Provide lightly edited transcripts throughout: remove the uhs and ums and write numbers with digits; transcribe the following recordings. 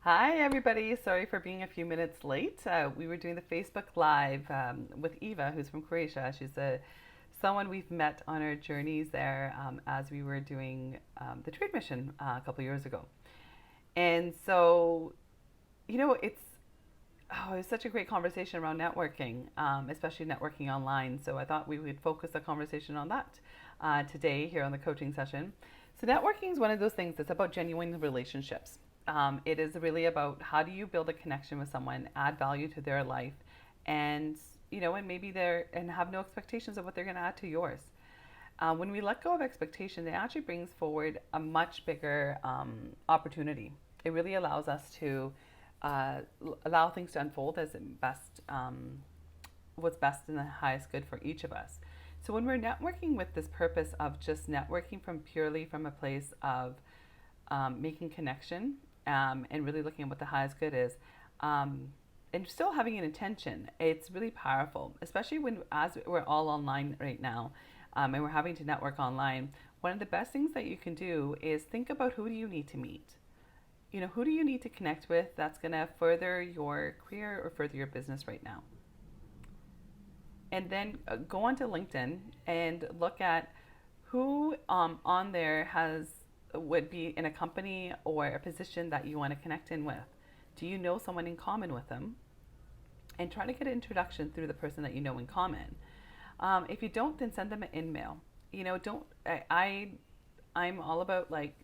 Hi, everybody. Sorry for being a few minutes late. We were doing the Facebook Live with Eva, who's from Croatia. She's someone we've met on our journeys there as we were doing the trade mission a couple years ago. And so, it was such a great conversation around networking, especially networking online. So I thought we would focus the conversation on that today here on the coaching session. So networking is one of those things that's about genuine relationships. It is really about how do you build a connection with someone, add value to their life, and and maybe they're and have no expectations of what they're going to add to yours. When we let go of expectation, it actually brings forward a much bigger opportunity. It really allows us to allow things to unfold as best, what's best and the highest good for each of us. So when we're networking with this purpose of just networking from purely from a place of making connection and really looking at what the highest good is, and still having an intention, it's really powerful, especially when as we're all online right now, and we're having to network online. One of the best things that you can do is think about who do you need to meet. Who do you need to connect with that's going to further your career or further your business right now? And then go onto LinkedIn and look at who on there has would be in a company or a position that you want to connect in with. Do you know someone in common with them? And try to get an introduction through the person that you know in common. If you don't, then send them an email. Don't I'm all about like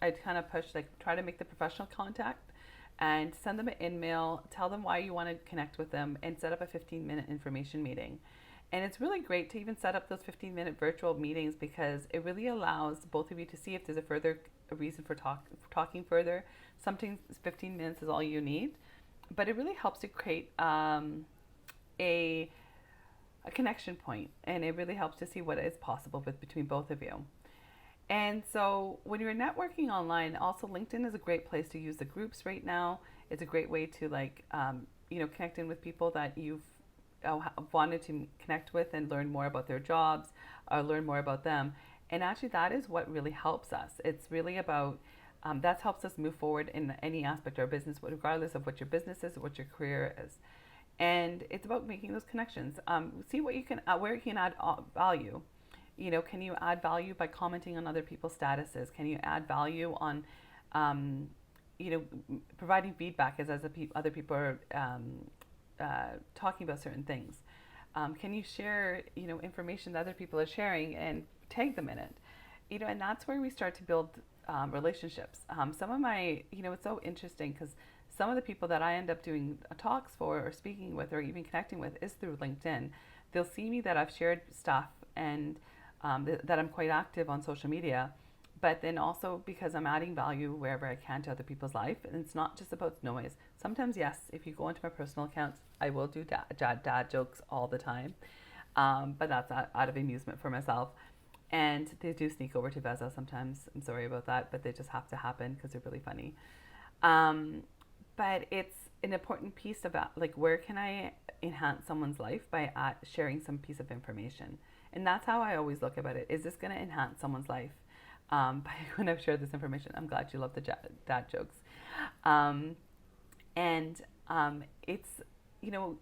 I kind of push like try to make the professional contact and send them an email, tell them why you want to connect with them, and set up a 15-minute information meeting. And it's really great to even set up those 15-minute virtual meetings because it really allows both of you to see if there's a reason for talking further. Sometimes 15 minutes is all you need, but it really helps to create a a connection point, and it really helps to see what is possible between both of you. And so when you're networking online, also LinkedIn is a great place to use the groups right now. It's a great way to connect in with people that you've wanted to connect with and learn more about their jobs or learn more about them. And actually, that is what really helps us. It's really about that helps us move forward in any aspect of our business, regardless of what your business is, or what your career is. And it's about making those connections. See what you can, where you can add value. Can you add value by commenting on other people's statuses? Can you add value on, um, providing feedback as other people are talking about certain things? Can you share, information that other people are sharing and tag them in it? And that's where we start to build relationships. Some of my, it's so interesting because some of the people that I end up doing talks for or speaking with or even connecting with is through LinkedIn. They'll see me that I've shared stuff and that I'm quite active on social media, but then also because I'm adding value wherever I can to other people's life. And it's not just about noise. Sometimes, yes, if you go into my personal accounts, I will do dad jokes all the time, but that's out of amusement for myself. And they do sneak over to Veza sometimes. I'm sorry about that, but they just have to happen because they're really funny. Um, but it's an important piece about like where can I enhance someone's life by sharing some piece of information, and that's how I always look about it. Is this going to enhance someone's life by when I've shared this information? I'm glad you love the dad jokes, um, and it's you know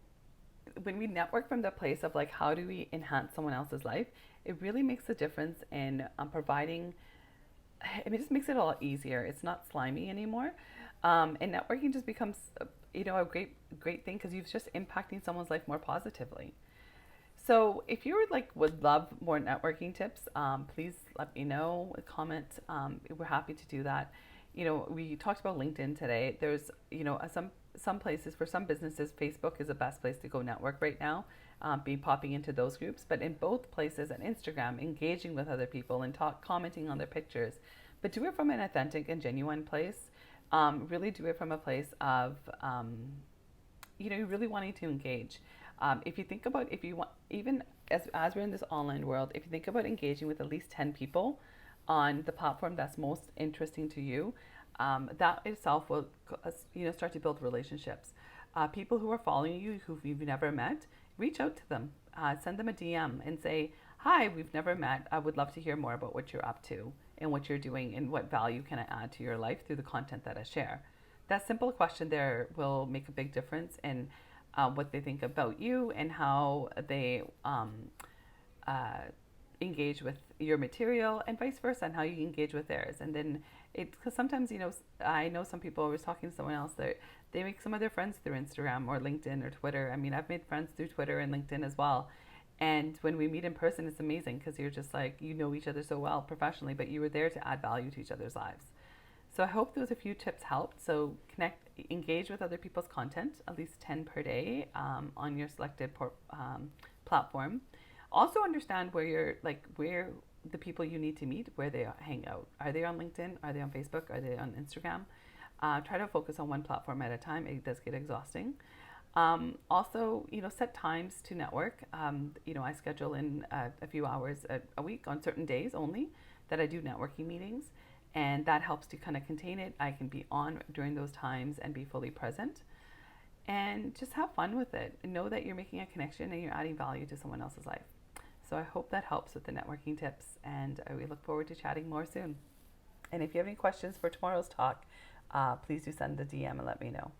when we network from the place of like how do we enhance someone else's life, it really makes a difference in providing. It just makes it a lot easier. It's not slimy anymore, and networking just becomes a great thing because you're just impacting someone's life more positively. So if you would love more networking tips, please let me know. Comment. We're happy to do that. We talked about LinkedIn today. There's some places for some businesses, Facebook is the best place to go network right now. Be popping into those groups, but in both places, and Instagram, engaging with other people and commenting on their pictures, but do it from an authentic and genuine place. Really do it from a place of really wanting to engage. If you think about if you want, even as we're in this online world, if you think about engaging with at least 10 people on the platform that's most interesting to you, that itself will start to build relationships. People who are following you who you've never met, reach out to them, send them a DM and say, "Hi, we've never met. I would love to hear more about what you're up to and what you're doing and what value can I add to your life through the content that I share." that simple question there will make a big difference in what they think about you and how they uh, engage with your material and vice versa, and how you engage with theirs. And then because sometimes, I know some people, I was talking to someone else, that they make some of their friends through Instagram or LinkedIn or Twitter. I mean, I've made friends through Twitter and LinkedIn as well. And when we meet in person, it's amazing because you're just like, you know each other so well professionally, but you were there to add value to each other's lives. So I hope those a few tips helped. So engage with other people's content, at least 10 per day on your selected platform. Also understand where the people you need to meet, where they hang out. Are they on LinkedIn? Are they on Facebook? Are they on Instagram? Try to focus on one platform at a time. It does get exhausting. Also, set times to network. I schedule in a few hours a week on certain days only that I do networking meetings, and that helps to kind of contain it. I can be on during those times and be fully present, and just have fun with it. And know that you're making a connection and you're adding value to someone else's life. So I hope that helps with the networking tips, and we look forward to chatting more soon. And if you have any questions for tomorrow's talk, please do send a DM and let me know.